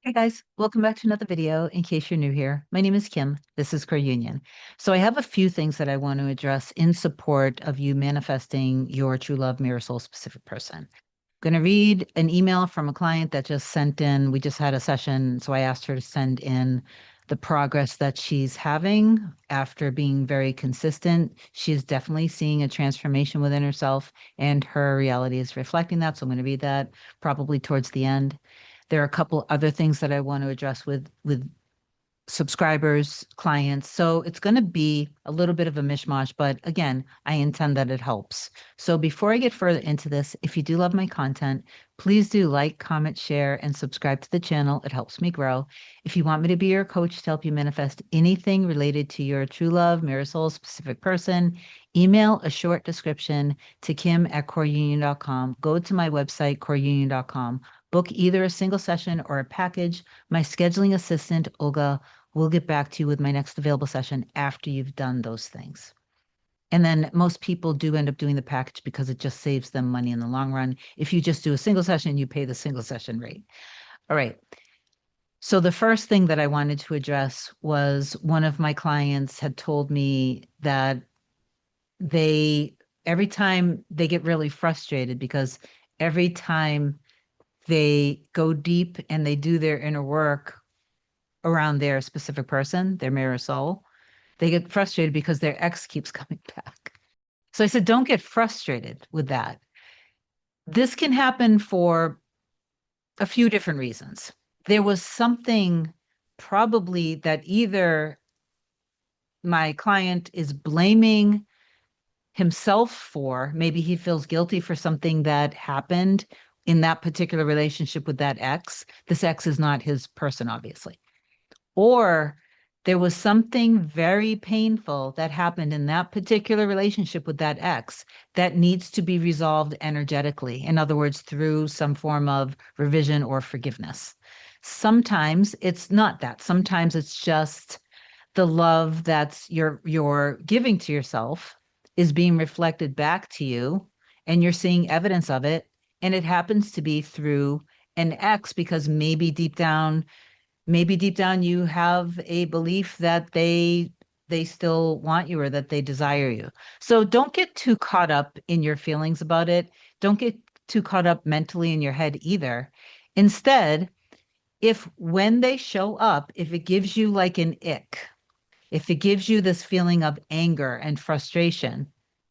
Hey guys, welcome back to another video. In case you're new here, my name is Kim. This is Core Union. So I have a few things that I want to address in support of you manifesting your true love, mirror, soul specific person. I'm going to read an email from a client that just sent in. We just had a session, so I asked her to send in the progress that she's having after being very consistent. She is definitely seeing a transformation within herself, and her reality is reflecting that. So I'm going to read that probably towards the end. There are a couple other things that I want to address with subscribers, clients. So it's going to be a little bit of a mishmash, but again, I intend that it helps. So before I get further into this, if you do love my content, please do like, comment, share, and subscribe to the channel. It helps me grow. If you want me to be your coach to help you manifest anything related to your true love, mirror soul, specific person, email a short description to kim@coreunion.com. Go to my website, coreunion.com. Book either a single session or a package. My scheduling assistant, Olga, will get back to you with my next available session after you've done those things. And then most people do end up doing the package because it just saves them money in the long run. If you just do a single session, you pay the single session rate. All right. So the first thing that I wanted to address was one of my clients had told me that they, every time they get really frustrated because every time they go deep and they do their inner work around their specific person, their mirror soul, they get frustrated because their ex keeps coming back. So I said, don't get frustrated with that. This can happen for a few different reasons. There was something probably that either my client is blaming himself for, maybe he feels guilty for something that happened in that particular relationship with that ex. This ex is not his person, obviously. Or there was something very painful that happened in that particular relationship with that ex that needs to be resolved energetically. In other words, through some form of revision or forgiveness. Sometimes it's not that. Sometimes it's just the love that's you're giving to yourself is being reflected back to you, and you're seeing evidence of it. And it happens to be through an ex because maybe deep down you have a belief that they still want you or that they desire you. So don't get too caught up in your feelings about it. Don't get too caught up mentally in your head either. Instead, if when they show up, if it gives you like an ick, if it gives you this feeling of anger and frustration,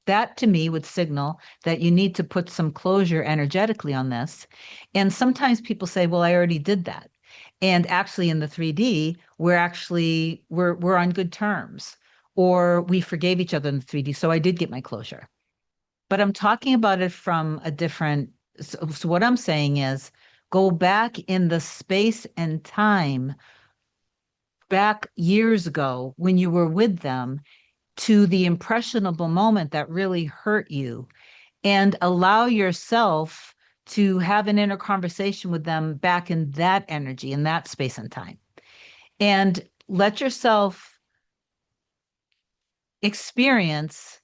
that to me would signal that you need to put some closure energetically on this. And sometimes people say, well, I already did that. And actually in the 3D, we're on good terms, or we forgave each other in the 3D. So I did get my closure. But I'm talking about it from a different, so what I'm saying is go back in the space and time back years ago when you were with them to the impressionable moment that really hurt you, and allow yourself to have an inner conversation with them back in that energy, in that space and time. And let yourself experience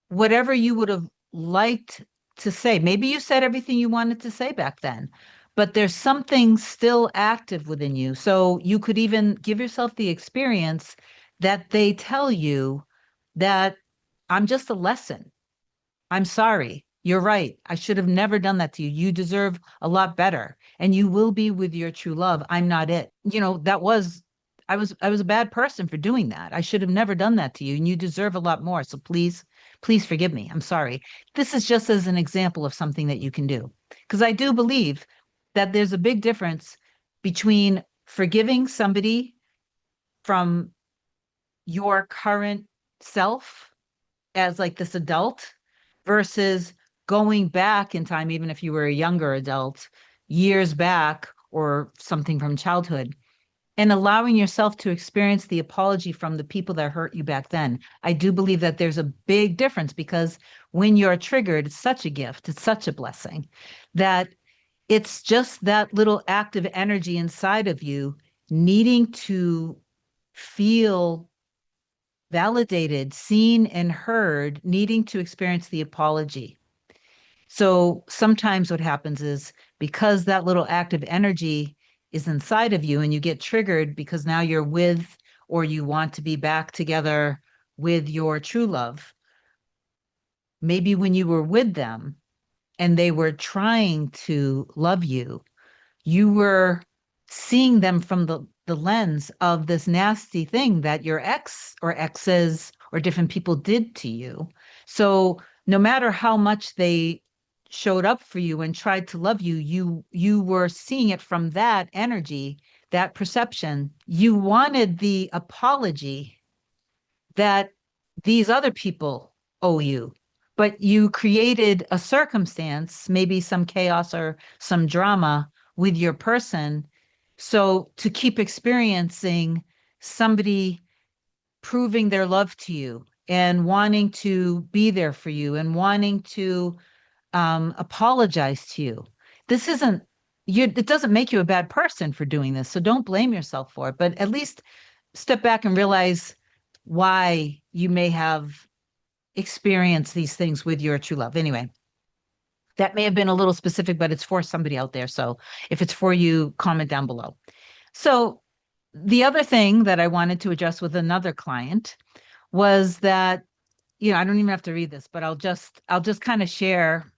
whatever you would have liked to say. Maybe you said everything you wanted to say back then, but there's something still active within you. So you could even give yourself the experience that they tell you that I'm just a lesson. I'm sorry. You're right. I should have never done that to you. You deserve a lot better, and you will be with your true love. I'm not it. I was a bad person for doing that. I should have never done that to you, and you deserve a lot more. So please forgive me. I'm sorry. This is just as an example of something that you can do, because I do believe that there's a big difference between forgiving somebody from your current self as like this adult versus going back in time, even if you were a younger adult, years back or something from childhood, and allowing yourself to experience the apology from the people that hurt you back then. I do believe that there's a big difference because when you're triggered, it's such a gift, it's such a blessing that it's just that little active energy inside of you needing to feel validated, seen, and heard, needing to experience the apology. So sometimes what happens is because that little active energy is inside of you and you get triggered because now you're with or you want to be back together with your true love, maybe when you were with them and they were trying to love you, you were seeing them from the lens of this nasty thing that your ex or exes or different people did to you. So no matter how much they showed up for you and tried to love you, you were seeing it from that energy, that perception. You wanted the apology that these other people owe you. But you created a circumstance, maybe some chaos or some drama with your person. So to keep experiencing somebody proving their love to you and wanting to be there for you and wanting to apologize to you. This isn't you, it doesn't make you a bad person for doing this. So don't blame yourself for it, but at least step back and realize why you may have experienced these things with your true love. Anyway, that may have been a little specific, but it's for somebody out there. So if it's for you, comment down below. So the other thing that I wanted to address with another client was that, I don't even have to read this, but I'll just kind of share,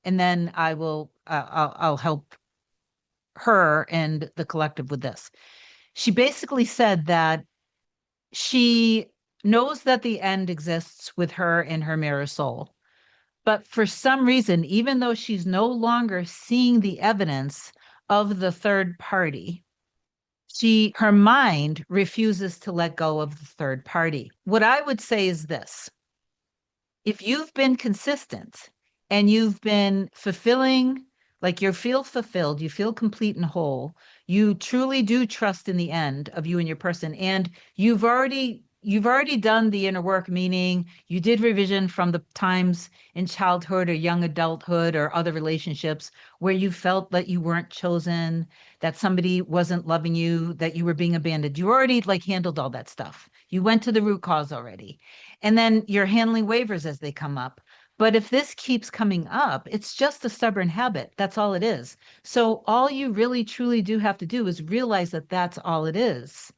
and then I'll help her and the collective with this. She basically said that she knows that the end exists with her in her mirror soul. But for some reason, even though she's no longer seeing the evidence of the third party, her mind refuses to let go of the third party. What I would say is this: if you've been consistent and you've been fulfilling, like you feel fulfilled, you feel complete and whole, you truly do trust in the end of you and your person, and you've already done the inner work, meaning you did revision from the times in childhood or young adulthood or other relationships where you felt that you weren't chosen, that somebody wasn't loving you, that you were being abandoned. You already like handled all that stuff. You went to the root cause already. And then you're handling waivers as they come up. But if this keeps coming up, it's just a stubborn habit. That's all it is. So all you really truly do have to do is realize that that's all it is.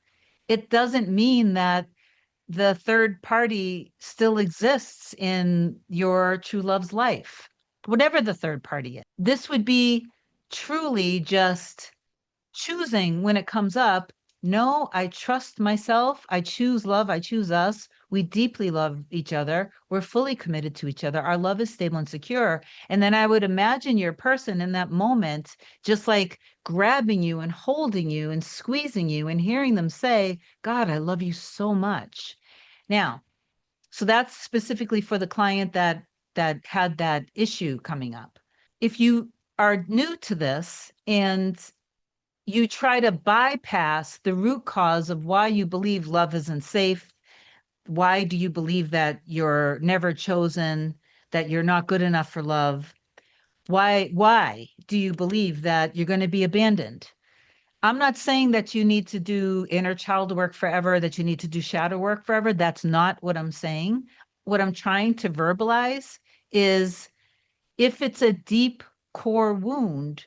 It doesn't mean that the third party still exists in your true love's life, whatever the third party is. This would be truly just choosing when it comes up. No, I trust myself. I choose love. I choose us. We deeply love each other. We're fully committed to each other. Our love is stable and secure. And then I would imagine your person in that moment, just like grabbing you and holding you and squeezing you and hearing them say, God, I love you so much. Now, so that's specifically for the client that had that issue coming up. If you are new to this and you try to bypass the root cause of why you believe love isn't safe. Why do you believe that you're never chosen, that you're not good enough for love? Why do you believe that you're going to be abandoned? I'm not saying that you need to do inner child work forever, that you need to do shadow work forever. That's not what I'm saying. What I'm trying to verbalize is, if it's a deep core wound,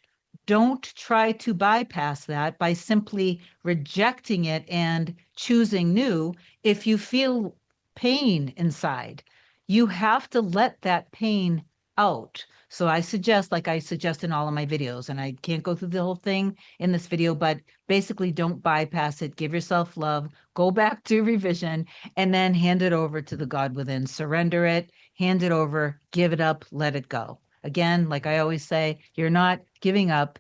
don't try to bypass that by simply rejecting it and choosing new. If you feel pain inside, you have to let that pain out. So I suggest, like I suggest in all of my videos, and I can't go through the whole thing in this video, but basically don't bypass it. Give yourself love, go back to revision, and then hand it over to the God within. Surrender it, hand it over, give it up, let it go. Again, like I always say, you're not giving up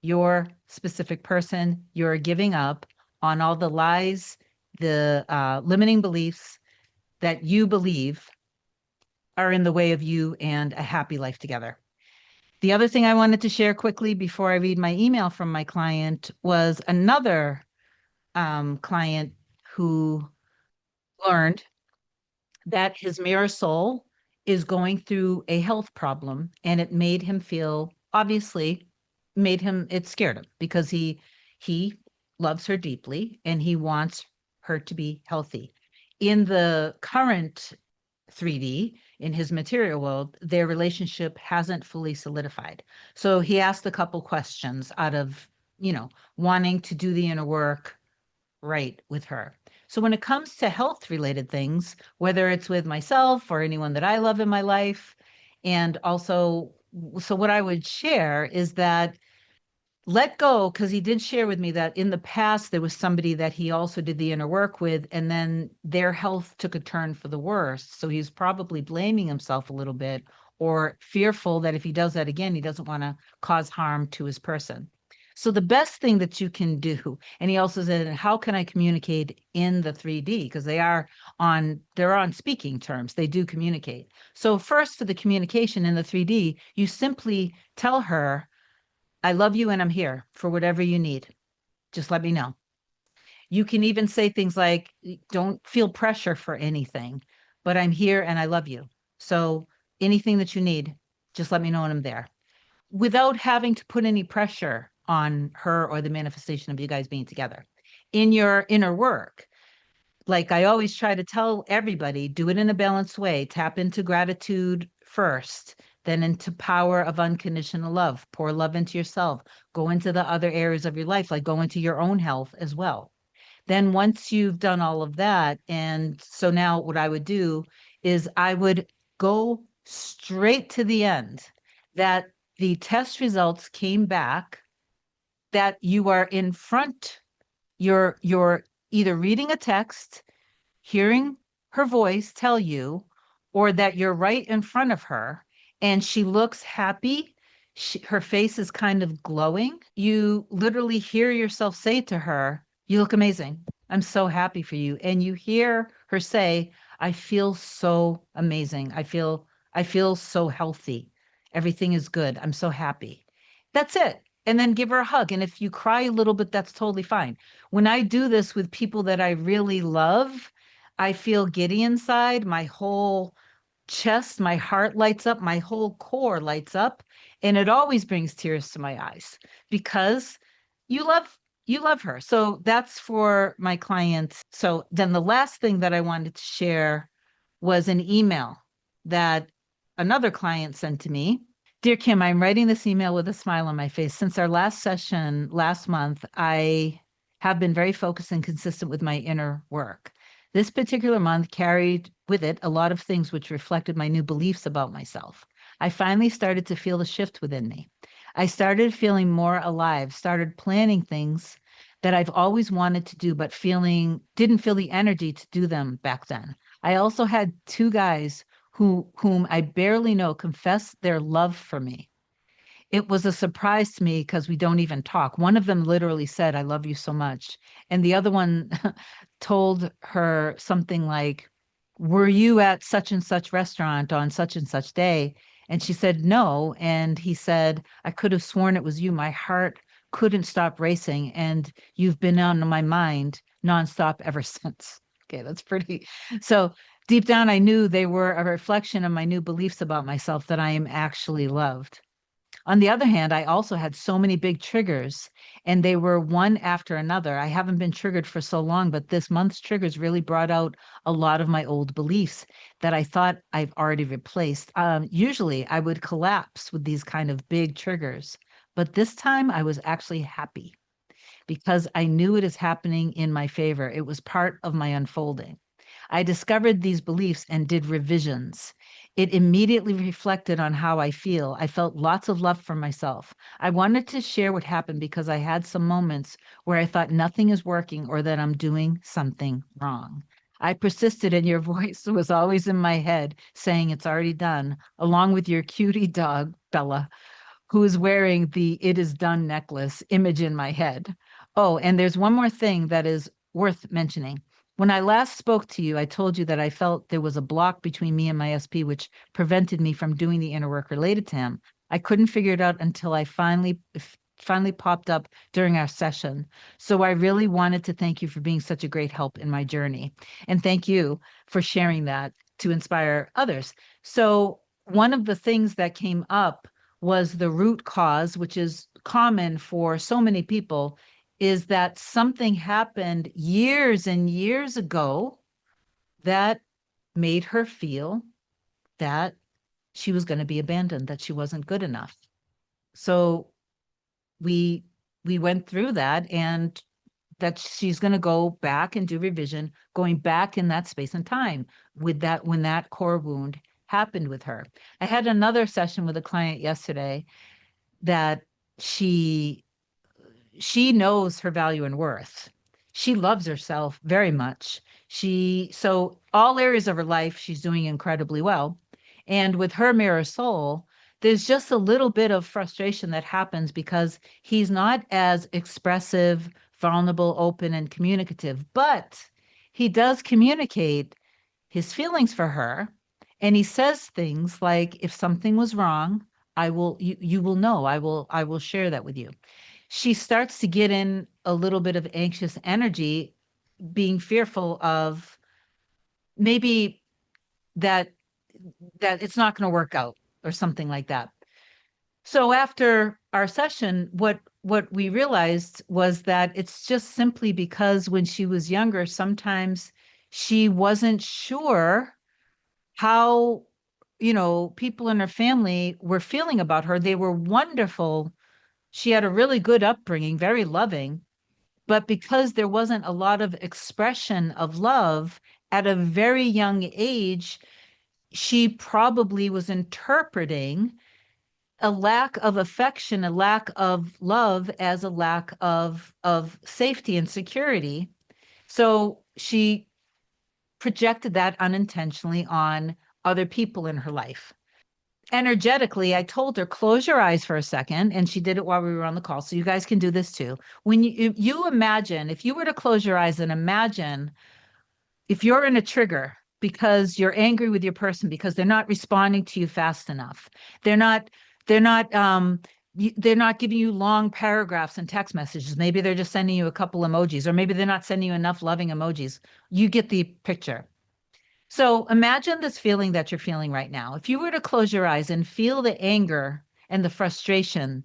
your specific person. You're giving up on all the lies, the limiting beliefs that you believe are in the way of you and a happy life together. The other thing I wanted to share quickly before I read my email from my client was another client who learned that his mirror soul is going through a health problem, and it made him feel, obviously made him, it scared him because he loves her deeply and he wants her to be healthy. In the current 3D, in his material world, their relationship hasn't fully solidified. So he asked a couple questions out of you know, wanting to do the inner work right with her. So when it comes to health related things, whether it's with myself or anyone that I love in my life, and also, so what I would share is that let go, because he did share with me that in the past there was somebody that he also did the inner work with, and then their health took a turn for the worse. So he's probably blaming himself a little bit or fearful that if he does that again, he doesn't want to cause harm to his person. So the best thing that you can do, and he also said, how can I communicate in the 3D? Because they're on speaking terms. They do communicate. So first for the communication in the 3D, you simply tell her, I love you and I'm here for whatever you need. Just let me know. You can even say things like, don't feel pressure for anything, but I'm here and I love you. So anything that you need, just let me know and I'm there, without having to put any pressure on her or the manifestation of you guys being together. In your inner work, like I always try to tell everybody, do it in a balanced way. Tap into gratitude first, then into power of unconditional love. Pour love into yourself. Go into the other areas of your life, like go into your own health as well. Then once you've done all of that, and so now what I would do is I would go straight to the end, that the test results came back, that you are in front, you're either reading a text, hearing her voice tell you, or that you're right in front of her and she looks happy. Her face is kind of glowing. You literally hear yourself say to her, you look amazing. I'm so happy for you. And you hear her say, I feel so amazing. I feel so healthy. Everything is good. I'm so happy. That's it. And then give her a hug. And if you cry a little bit, that's totally fine. When I do this with people that I really love, I feel giddy inside. My whole chest, my heart lights up, my whole core lights up, and it always brings tears to my eyes because you love you love her. So that's for my clients. So then the last thing that I wanted to share was an email that another client sent to me. Dear Kim, I'm writing this email with a smile on my face. Since our last session last month, I have been very focused and consistent with my inner work. This particular month carried with it a lot of things which reflected my new beliefs about myself. I finally started to feel the shift within me. I started feeling more alive, started planning things that I've always wanted to do, but didn't feel the energy to do them back then. I also had two guys whom I barely know confess their love for me. It was a surprise to me because we don't even talk. One of them literally said, I love you so much. And the other one told her something like, were you at such and such restaurant on such and such day? And she said, no. And he said, I could have sworn it was you. My heart couldn't stop racing. And you've been on my mind nonstop ever since. Okay, that's pretty. So deep down, I knew they were a reflection of my new beliefs about myself that I am actually loved. On the other hand, I also had so many big triggers and they were one after another. I haven't been triggered for so long, but this month's triggers really brought out a lot of my old beliefs that I thought I've already replaced. Usually I would collapse with these kind of big triggers, but this time I was actually happy because I knew it is happening in my favor. It was part of my unfolding. I discovered these beliefs and did revisions. It immediately reflected on how I feel. I felt lots of love for myself. I wanted to share what happened because I had some moments where I thought nothing is working or that I'm doing something wrong. I persisted, and your voice was always in my head saying it's already done, along with your cutie dog, Bella, who is wearing the It Is Done necklace image in my head. Oh, and there's one more thing that is worth mentioning. When I last spoke to you, I told you that I felt there was a block between me and my SP, which prevented me from doing the inner work related to him. I couldn't figure it out until I finally popped up during our session. So I really wanted to thank you for being such a great help in my journey. And thank you for sharing that to inspire others. So one of the things that came up was the root cause, which is common for so many people, is that something happened years and years ago that made her feel that she was going to be abandoned, that she wasn't good enough. So we we went through that, and that she's going to go back and do revision, going back in that space and time with that when that core wound happened with her. I had another session with a client yesterday that she she knows her value and worth. She loves herself very much. So all areas of her life, she's doing incredibly well. And with her mirror soul, there's just a little bit of frustration that happens because he's not as expressive, vulnerable, open, and communicative, but he does communicate his feelings for her. And he says things like, if something was wrong, you will know, I will share that with you. She starts to get in a little bit of anxious energy, being fearful of maybe that it's not going to work out or something like that. So after our session, what we realized was that it's just simply because when she was younger, sometimes she wasn't sure how, people in her family were feeling about her. They were wonderful. She had a really good upbringing, very loving. But because there wasn't a lot of expression of love at a very young age, she probably was interpreting a lack of affection, a lack of love as a lack of safety and security. So she projected that unintentionally on other people in her life. Energetically, I told her, close your eyes for a second. And she did it while we were on the call. So you guys can do this too. When you imagine, if you were to close your eyes and imagine if you're in a trigger because you're angry with your person because they're not responding to you fast enough, they're not, they're not, they're not giving you long paragraphs and text messages. Maybe they're just sending you a couple emojis, or maybe they're not sending you enough loving emojis. You get the picture. So imagine this feeling that you're feeling right now. If you were to close your eyes and feel the anger and the frustration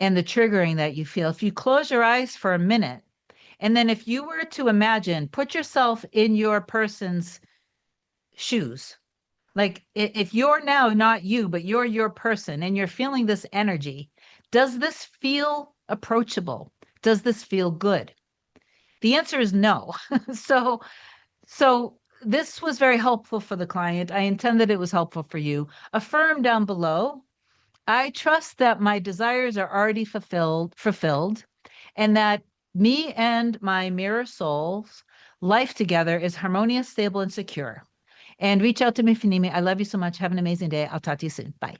and the triggering that you feel, if you close your eyes for a minute, and then if you were to imagine, put yourself in your person's shoes. Like if you're now not you, but you're your person and you're feeling this energy, does this feel approachable? Does this feel good? The answer is no. So so this was very helpful for the client. I intend that it was helpful for you. Affirm down below. I trust that my desires are already fulfilled, and that me and my mirror souls life together is harmonious, stable, and secure. And reach out to me if you need me. I love you so much. Have an amazing day. I'll talk to you soon. Bye.